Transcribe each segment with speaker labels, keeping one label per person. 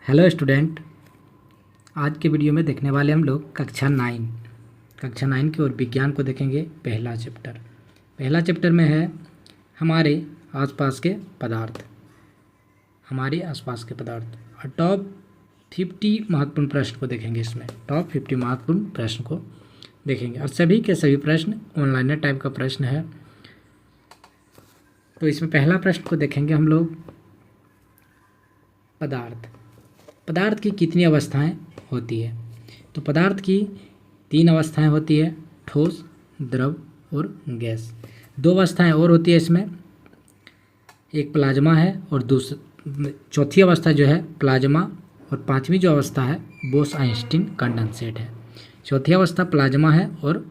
Speaker 1: Hello student. आज के video में देखने वाले हम लोग कक्षा 9 की और विज्ञान को देखेंगे। पहला चैप्टर में है हमारे आसपास के पदार्थ। और टॉप 50 महत्वपूर्ण प्रश्न को देखेंगे। इसमें टॉप 50 महत्वपूर्ण प्रश्न को देखेंगे और सभी के सभी प्रश्न ऑनलाइनर टाइप का प्रश्न है। तो इसमें पहला प्रश्न को देखेंगे हम लोग। पदार्थ की कितनी अवस्थाएं होती है? तो पदार्थ की 3 अवस्थाएं होती है, ठोस, द्रव और गैस। 2 अवस्थाएं और होती है इसमें, एक प्लाज्मा है और चौथी अवस्था जो है प्लाज्मा, और 5वीं जो अवस्था है बोस-आइंस्टीन कंडेंसेट है। चौथी अवस्था प्लाज्मा है और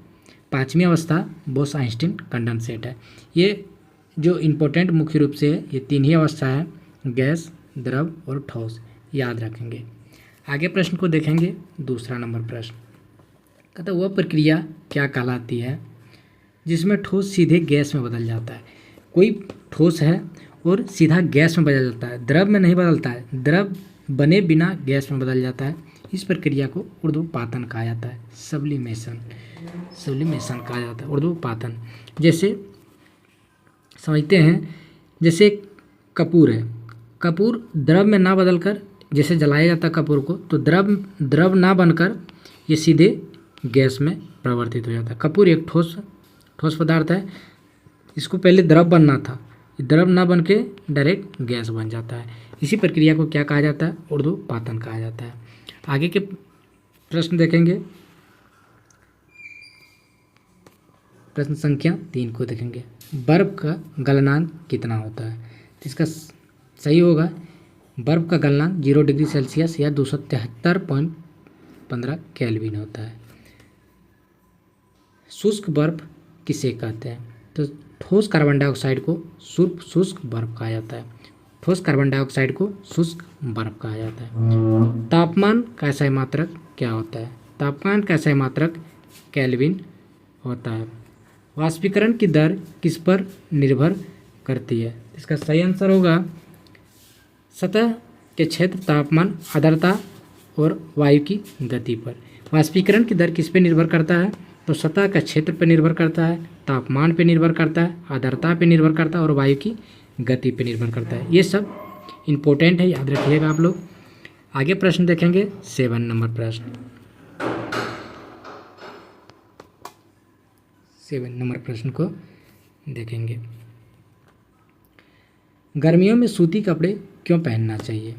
Speaker 1: 5वीं अवस्था बोस-आइंस्टीन कंडेंसेट है। ये जो इम्पोर्टेंट मुख्य रूप से ये 3 ही अवस्था है, गैस, द्रव और ठोस, याद रखेंगे। आगे प्रश्न को देखेंगे। दूसरा नंबर प्रश्न कहता वह प्रक्रिया क्या कहलाती है जिसमें ठोस सीधे गैस में बदल जाता है? कोई ठोस है और सीधा गैस में बदल जाता है, द्रव में नहीं बदलता है, द्रव बने बिना गैस में बदल जाता है। इस प्रक्रिया को ऊर्ध्वपातन कहा जाता है, सब्लिमेशन कहा जाता है, ऊर्ध्वपातन। जैसे समझते हैं, जैसे कपूर है, कपूर द्रव में ना बदलकर जैसे जलाया जाता है कपूर को, तो द्रव ना बनकर ये सीधे गैस में परिवर्तित हो जाता है। कपूर एक ठोस पदार्थ है, इसको पहले द्रव बनना था, द्रव ना बन के डायरेक्ट गैस बन जाता है। इसी प्रक्रिया को क्या कहा जाता है? ऊर्ध्वपातन कहा जाता है। आगे के प्रश्न देखेंगे। प्रश्न संख्या 3 को देखेंगे। बर्फ का गलनांक कितना होता है? तो इसका सही होगा, बर्फ का गलनांक 0 डिग्री सेल्सियस या 273.15 केल्विन होता है। शुष्क बर्फ किसे कहते हैं? तो ठोस कार्बन डाइऑक्साइड को शुष्क बर्फ कहा जाता है। ठोस कार्बन डाइऑक्साइड को शुष्क बर्फ कहा जाता है। तापमान का सही मात्रक क्या होता है? तापमान का सही मात्रक केल्विन होता है। वाष्पीकरण की दर किस पर निर्भर करती है? इसका सही आंसर होगा सतह के क्षेत्र, तापमान, आर्द्रता और वायु की गति पर। वाष्पीकरण की दर किस पे निर्भर करता है? तो सतह का क्षेत्र पर निर्भर करता है, तापमान पे निर्भर करता है, आर्द्रता पे निर्भर करता है और वायु की गति पे निर्भर करता है। ये सब इम्पोर्टेंट है, याद रखिएगा आप लोग। आगे प्रश्न देखेंगे। 7 नंबर प्रश्न। 7 नंबर प्रश्न को देखेंगे। गर्मियों में सूती कपड़े क्यों पहनना चाहिए?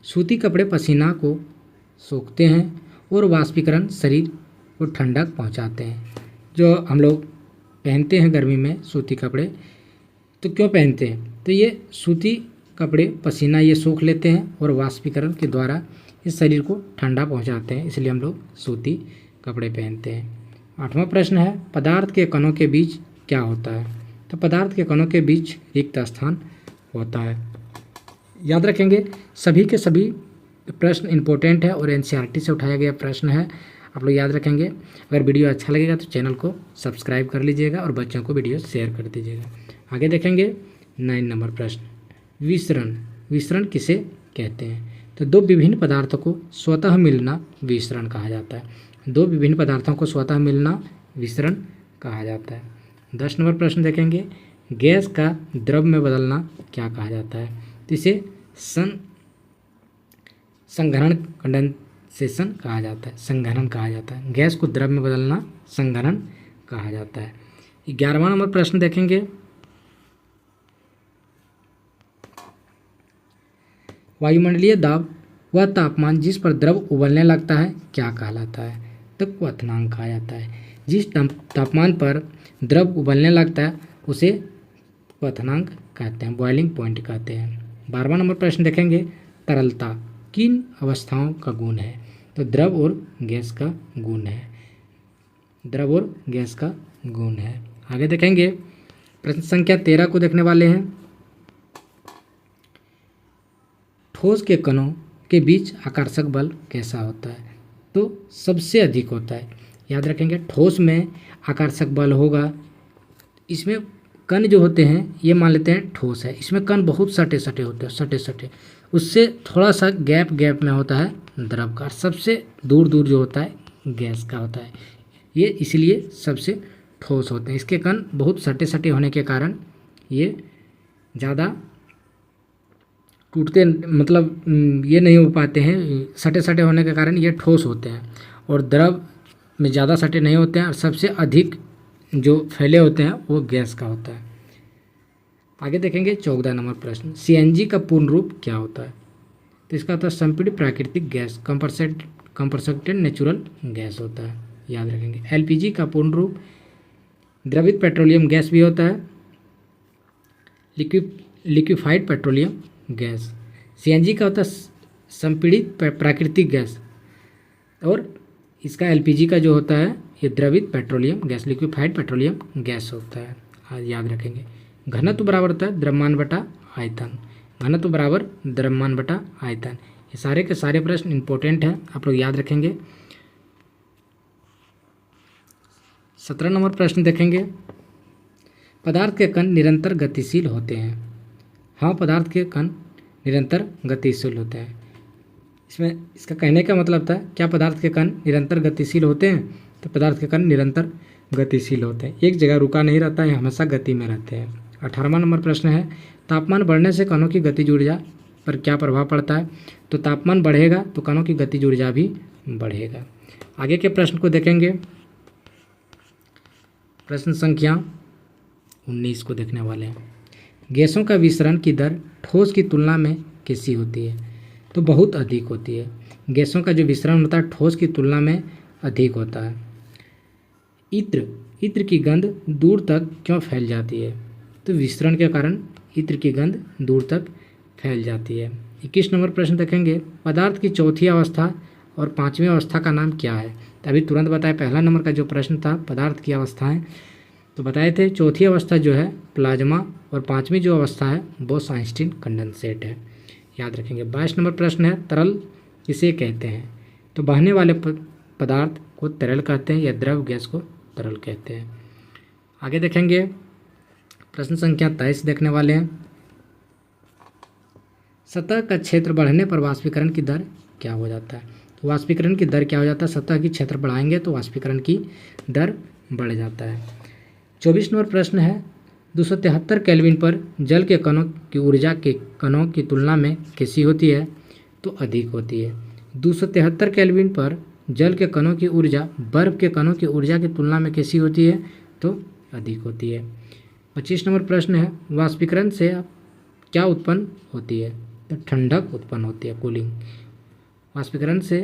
Speaker 1: सूती कपड़े पसीना को सोखते हैं और वाष्पीकरण शरीर को ठंडक पहुंचाते हैं। जो हम लोग पहनते हैं गर्मी में सूती कपड़े, तो क्यों पहनते हैं? तो ये सूती कपड़े पसीना ये सोख लेते हैं और वाष्पीकरण के द्वारा इस शरीर को ठंडा पहुंचाते हैं, इसलिए हम लोग सूती कपड़े पहनते हैं। 8वां प्रश्न है पदार्थ के कणों के बीच क्या होता है? तो पदार्थ के कणों के बीच रिक्त स्थान होता है। याद रखेंगे, सभी के सभी प्रश्न इम्पोर्टेंट है और एनसीईआरटी से उठाया गया प्रश्न है, आप लोग याद रखेंगे। अगर वीडियो अच्छा लगेगा तो चैनल को सब्सक्राइब कर लीजिएगा और बच्चों को वीडियो शेयर कर दीजिएगा। आगे देखेंगे 9 नंबर प्रश्न। विसरण किसे कहते हैं? तो 2 विभिन्न पदार्थों को स्वतः मिलना विसरण कहा जाता है। 2 विभिन्न पदार्थों को स्वतः मिलना विसरण कहा जाता है। 10 नंबर प्रश्न देखेंगे। गैस का द्रव में बदलना क्या कहा जाता है? तो इसे संघनन, कंडेंसेशन कहा जाता है, संघनन कहा जाता है। गैस को द्रव में बदलना संघनन कहा जाता है। 11वां नंबर प्रश्न देखेंगे। वायुमंडलीय दाब वह तापमान जिस पर द्रव उबलने लगता है क्या कहलाता है? तो क्वथनांक कहा जाता है। जिस तापमान पर द्रव उबलने लगता है उसे क्वथनांक कहते हैं, बॉइलिंग पॉइंट कहते हैं। 12वां नंबर प्रश्न देखेंगे। तरलता किन अवस्थाओं का गुण है? तो द्रव और गैस का गुण है। आगे देखेंगे। प्रश्न संख्या 13 को देखने वाले हैं। ठोस के कणों के बीच आकर्षक बल कैसा होता है? तो सबसे अधिक होता है। याद रखेंगे, ठोस में आकर्षक बल होगा, इसमें कण जो होते हैं ये मान लेते हैं ठोस है, इसमें कण बहुत सटे सटे होते हैं, सटे सटे, उससे थोड़ा सा गैप गैप में होता है द्रव का, सबसे दूर दूर जो होता है गैस का होता है। ये इसलिए सबसे ठोस होते हैं, इसके कण बहुत सटे सटे होने के कारण ये ज़्यादा टूटते, मतलब ये नहीं हो पाते हैं, सटे सटे होने के कारण ये ठोस होते हैं, और द्रव में ज़्यादा सटे नहीं होते हैं, और सबसे अधिक जो फैले होते हैं वो गैस का होता है। आगे देखेंगे 14 नंबर प्रश्न, सीएनजी का पूर्ण रूप क्या होता है? तो इसका होता है संपीड़ित प्राकृतिक गैस, कंप्रेस्ड नेचुरल गैस होता है, याद रखेंगे। एलपीजी का पूर्ण रूप द्रवित पेट्रोलियम गैस भी होता है, लिक्विफाइड पेट्रोलियम गैस। सीएनजी का होता है संपीड़ित प्राकृतिक गैस, और इसका एलपीजी का जो होता है ये द्रवित petroleum gas, liquefied petroleum gas होता है, याद रखेंगे। घनत्व बराबर होता है द्रव्यमान बटा आयतन, घनत्व बराबर द्रव्यमान बटा आयतन। ये सारे के सारे प्रश्न इंपॉर्टेंट हैं, आप लोग याद रखेंगे। 17 नंबर प्रश्न देखेंगे, पदार्थ के कण निरंतर गतिशील होते हैं। हाँ, पदार्थ के कण निरंतर गतिशील होते हैं। इसमें इसका कहने का मतलब था, क्या पदार्थ के कण निरंतर गतिशील होते हैं? तो पदार्थ के कण निरंतर गतिशील होते हैं, एक जगह रुका नहीं रहता है, हमेशा गति में रहते हैं। 18वां नंबर प्रश्न है, तापमान बढ़ने से कणों की गतिज ऊर्जा पर क्या प्रभाव पड़ता है? तो तापमान बढ़ेगा तो कणों की गतिज ऊर्जा भी बढ़ेगा। आगे के प्रश्न को देखेंगे, प्रश्न संख्या 19 को देखने वाले हैं। गैसों का विसरण की दर ठोस की तुलना में कैसी होती है? तो बहुत अधिक होती है। गैसों का जो विसरण होता है ठोस की तुलना में अधिक होता है। इत्र की गंध दूर तक क्यों फैल जाती है? तो विसरण के कारण इत्र की गंध दूर तक फैल जाती है। 21 नंबर प्रश्न देखेंगे, पदार्थ की चौथी अवस्था और पांचवी अवस्था का नाम क्या है? तो अभी तुरंत बताए, पहला नंबर का जो प्रश्न था पदार्थ की अवस्थाएं, तो बताए थे चौथी अवस्था जो है प्लाज्मा, और पांचवी जो अवस्था है वो आइंस्टीन कंडेंसेट है, याद रखेंगे। 22 नंबर प्रश्न है, तरल किसे कहते हैं? तो बहने वाले पदार्थ को तरल कहते हैं, या द्रव गैस को तरल कहते हैं। आगे देखेंगे, प्रश्न संख्या 23 देखने वाले हैं। सतह का क्षेत्र बढ़ने पर वाष्पीकरण की दर क्या हो जाता है? तो वाष्पीकरण की दर क्या हो जाता है? सतह की क्षेत्र बढ़ाएंगे तो वाष्पीकरण की दर बढ़ जाता है। 24 नंबर प्रश्न है, 273 केल्विन पर जल के कणों की ऊर्जा के कणों की तुलना में कैसी होती है? तो अधिक होती है। 273 केल्विन पर जल के कणों की ऊर्जा बर्फ के कणों की ऊर्जा की तुलना में कैसी होती है? तो अधिक होती है। 25 नंबर प्रश्न है, वाष्पीकरण से क्या उत्पन्न होती है? तो ठंडक उत्पन्न होती है, कूलिंग। वाष्पीकरण से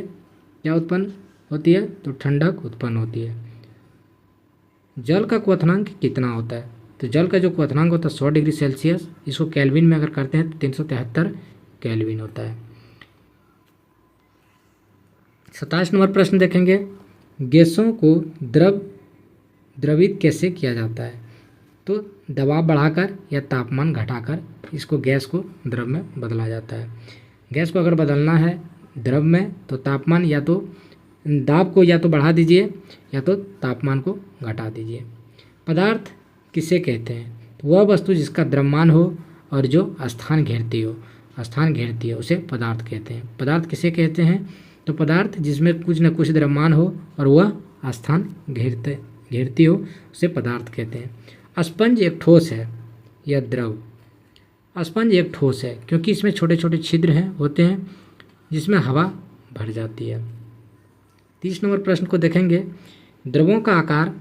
Speaker 1: क्या उत्पन्न होती है? तो ठंडक उत्पन्न होती है। जल का क्वथनांक कितना होता है? तो जल का जो क्वथनांक होता है 100 डिग्री सेल्सियस, इसको केल्विन में अगर करते हैं तो 373 केल्विन होता है। 27 नंबर प्रश्न देखेंगे, गैसों को द्रवित कैसे किया जाता है? तो दबाव बढ़ाकर या तापमान घटाकर इसको गैस को द्रव में बदला जाता है। गैस को अगर बदलना है द्रव में तो तापमान या तो दाब को या तो बढ़ा दीजिए या तो तापमान को घटा दीजिए। पदार्थ किसे कहते हैं? तो वह वस्तु जिसका द्रव्यमान हो और जो स्थान घेरती हो उसे पदार्थ कहते हैं। पदार्थ किसे कहते हैं? तो पदार्थ जिसमें कुछ न कुछ द्रव्यमान हो और वह स्थान घेरती हो उसे पदार्थ कहते हैं। स्पंज एक ठोस है या द्रव? स्पंज एक ठोस है क्योंकि इसमें छोटे छोटे छिद्र होते हैं जिसमें हवा भर जाती है। 30 नंबर प्रश्न को देखेंगे, द्रवों का आकार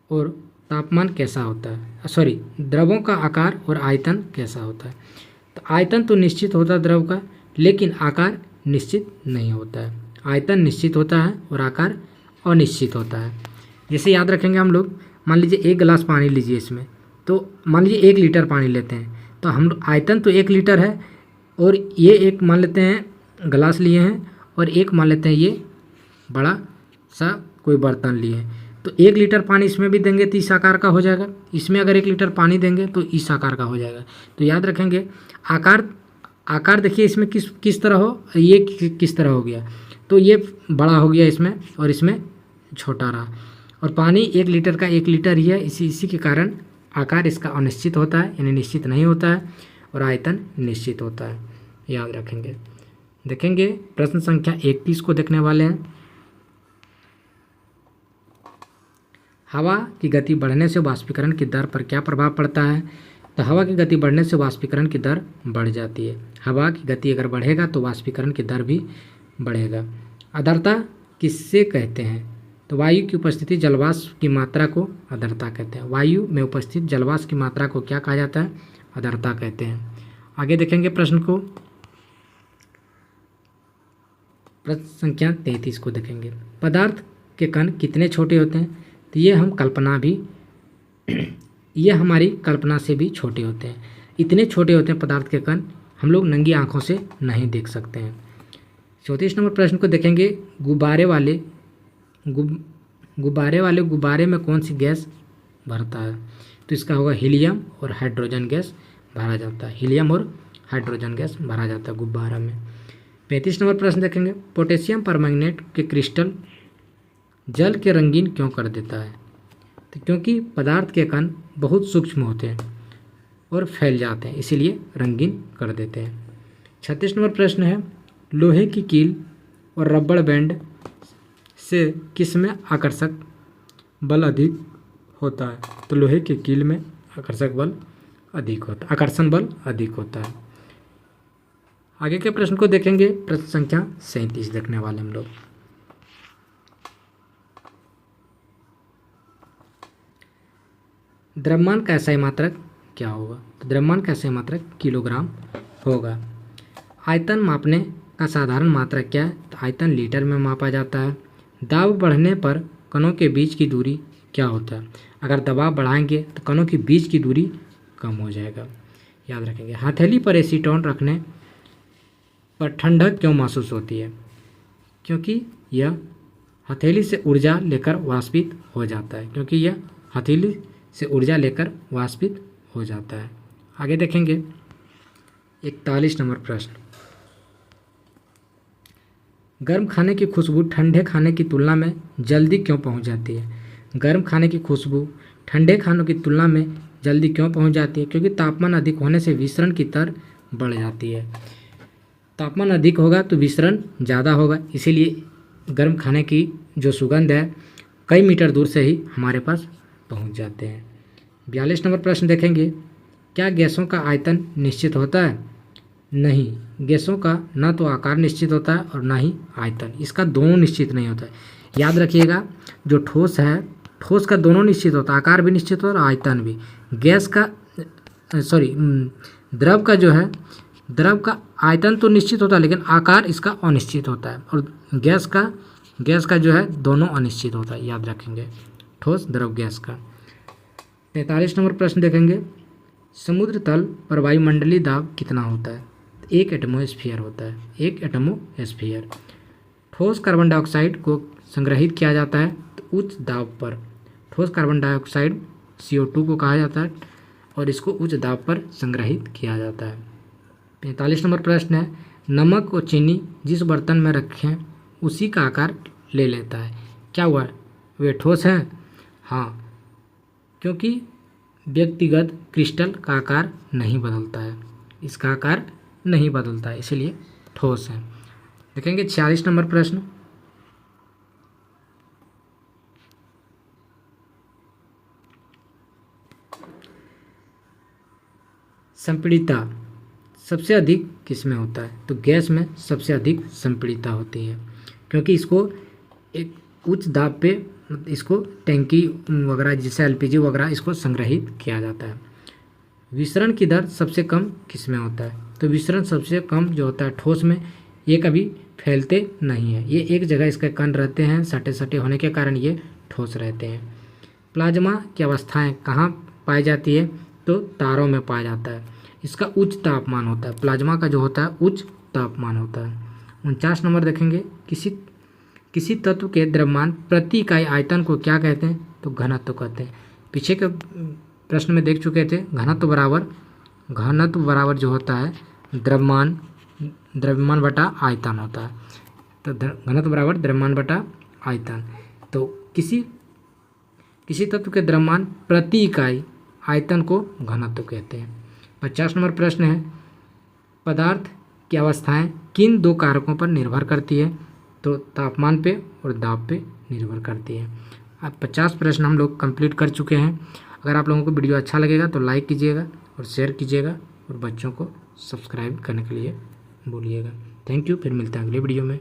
Speaker 1: और तापमान कैसा होता है? द्रवों का आकार और आयतन कैसा होता है? तो आयतन तो निश्चित होता है द्रव का, लेकिन आकार निश्चित नहीं होता है। आयतन निश्चित होता है और आकार अनिश्चित होता है। जैसे याद रखेंगे हम लोग, मान लीजिए 1 गिलास पानी लीजिए, इसमें तो मान लीजिए 1 लीटर पानी लेते हैं, तो हम आयतन तो 1 लीटर है, और ये एक मान लेते हैं गिलास लिए हैं, और एक मान लेते हैं ये बड़ा सा कोई बर्तन लिए हैं, तो 1 लीटर पानी इसमें भी देंगे तो इस आकार का हो जाएगा, इसमें अगर 1 लीटर पानी देंगे तो इस आकार का हो जाएगा। तो याद रखेंगे आकार देखिए इसमें किस तरह हो, ये किस तरह हो गया, तो ये बड़ा हो गया इसमें और इसमें छोटा रहा, और पानी 1 लीटर का 1 लीटर ही है, इसी के कारण आकार इसका अनिश्चित होता है यानी निश्चित नहीं होता है, और आयतन निश्चित होता है, याद रखेंगे। देखेंगे प्रश्न संख्या 31 को देखने वाले हैं। हवा की गति बढ़ने से वाष्पीकरण की दर पर क्या प्रभाव पड़ता है? तो हवा की गति बढ़ने से वाष्पीकरण की दर बढ़ जाती है। हवा की गति अगर बढ़ेगा तो वाष्पीकरण की दर भी बढ़ेगा। आर्द्रता किससे कहते हैं? तो वायु की उपस्थिति जलवाष्प की मात्रा को आर्द्रता कहते हैं। वायु में उपस्थित जलवाष्प की मात्रा को क्या कहा जाता है? आर्द्रता कहते हैं। आगे देखेंगे प्रश्न को, प्रश्न संख्या 33 को देखेंगे। पदार्थ के कण कितने छोटे होते हैं? तो ये हम कल्पना भी ये हमारी कल्पना से भी छोटे होते हैं। इतने छोटे होते हैं पदार्थ के कण, हम लोग नंगी आंखों से नहीं देख सकते हैं। 34 नंबर प्रश्न को देखेंगे। गुब्बारे वाले गुब्बारे में कौन सी गैस भरता है? तो इसका होगा हीलियम और हाइड्रोजन गैस भरा जाता है। हीलियम और हाइड्रोजन गैस भरा जाता है गुब्बारा में। 35 नंबर प्रश्न देखेंगे। पोटेशियम परमैंगनेट के क्रिस्टल जल के रंगीन क्यों कर देता है? तो क्योंकि पदार्थ के कण बहुत सूक्ष्म होते हैं और फैल जाते हैं, इसीलिए रंगीन कर देते हैं। 36 नंबर प्रश्न है। लोहे की कील और रबड़ बैंड से किस में आकर्षक बल अधिक होता है? तो लोहे की कील में आकर्षण बल अधिक होता है। आगे के प्रश्न को देखेंगे। प्रश्न संख्या 37 देखने वाले हम लोग। द्रव्यमान का SI मात्रक क्या होगा? तो द्रव्यमान का SI मात्रक किलोग्राम होगा। आयतन मापने का साधारण मात्रक क्या है? तो आयतन लीटर में मापा जाता है। दाब बढ़ने पर कणों के बीच की दूरी क्या होता है? अगर दबाव बढ़ाएंगे तो कणों के बीच की दूरी कम हो जाएगा, याद रखेंगे। हथेली पर एसीटोन रखने पर ठंडक क्यों महसूस होती है? क्योंकि यह हथेली से ऊर्जा लेकर वाष्पित हो जाता है। आगे देखेंगे 41 नंबर प्रश्न। गर्म खाने की खुशबू ठंडे खाने की तुलना में जल्दी क्यों पहुंच जाती है? गर्म खाने की खुशबू ठंडे खानों की तुलना में जल्दी क्यों पहुंच जाती है? क्योंकि तापमान अधिक होने से विसरण की दर बढ़ जाती है। तापमान अधिक होगा तो विसरण ज़्यादा होगा, इसीलिए गर्म खाने की जो सुगंध है कई मीटर दूर से ही हमारे पास पहुंच जाते हैं। 42 नंबर प्रश्न देखेंगे। क्या गैसों का आयतन निश्चित होता है? नहीं, गैसों का न तो आकार निश्चित होता है और ना ही आयतन, इसका दोनों निश्चित नहीं होता है। याद रखिएगा, जो ठोस है, ठोस का दोनों निश्चित होता है, आकार भी निश्चित होता है और आयतन भी। द्रव का जो है, द्रव का आयतन तो निश्चित होता है लेकिन आकार इसका अनिश्चित होता है, और गैस का जो है दोनों अनिश्चित होता है, याद रखेंगे, ठोस द्रव गैस का। 43 नंबर प्रश्न देखेंगे। समुद्र तल पर वायुमंडलीय दाब कितना होता है? 1 एटमोस्फीयर होता है, 1 एटमोस्फीयर। ठोस कार्बन डाइऑक्साइड को संग्रहित किया जाता है तो उच्च दाब पर। ठोस कार्बन डाइऑक्साइड CO2 को कहा जाता है और इसको उच्च दाब पर संग्रहित किया जाता है। 45 नंबर प्रश्न है। नमक और चीनी जिस बर्तन में रखें उसी का आकार ले लेता है, क्या हुआ? वे ठोस हैं? हाँ, क्योंकि व्यक्तिगत क्रिस्टल का आकार नहीं बदलता है, इसका आकार नहीं बदलता है, इसलिए ठोस है। देखेंगे 46 नंबर प्रश्न। संपीड़िता सबसे अधिक किस में होता है? तो गैस में सबसे अधिक संपीड़िता होती है, क्योंकि इसको एक उच्च दाब पे इसको टैंकी वगैरह जैसे LPG वगैरह इसको संग्रहित किया जाता है। विसरण की दर सबसे कम किस में होता है? तो विसरण सबसे कम जो होता है ठोस में, ये कभी फैलते नहीं है, ये एक जगह इसके कण रहते हैं, सटे सटे होने के कारण ये ठोस रहते हैं। प्लाज्मा की अवस्थाएं कहाँ पाई जाती है? तो तारों में पाया जाता है, इसका उच्च तापमान होता है, प्लाज्मा का जो होता है उच्च तापमान होता है। 49 नंबर देखेंगे। किसी तत्व के द्रव्यमान प्रति इकाई आयतन को क्या कहते हैं? तो घनत्व कहते हैं। पीछे के प्रश्न में देख चुके थे, घनत्व बराबर जो होता है द्रव्यमान बटा आयतन होता है। तो घनत्व बराबर द्रव्यमान बटा आयतन। तो किसी तत्व के द्रव्यमान प्रति इकाई आयतन को घनत्व कहते हैं। 50 नंबर प्रश्न है, पदार्थ की अवस्थाएं किन दो कारकों पर निर्भर करती है? तो तापमान पे और दाब पे निर्भर करती है। अब 50 प्रश्न हम लोग कंप्लीट कर चुके हैं। अगर आप लोगों को वीडियो अच्छा लगेगा तो लाइक कीजिएगा और शेयर कीजिएगा और बच्चों को सब्सक्राइब करने के लिए बोलिएगा। थैंक यू, फिर मिलते हैं अगले वीडियो में।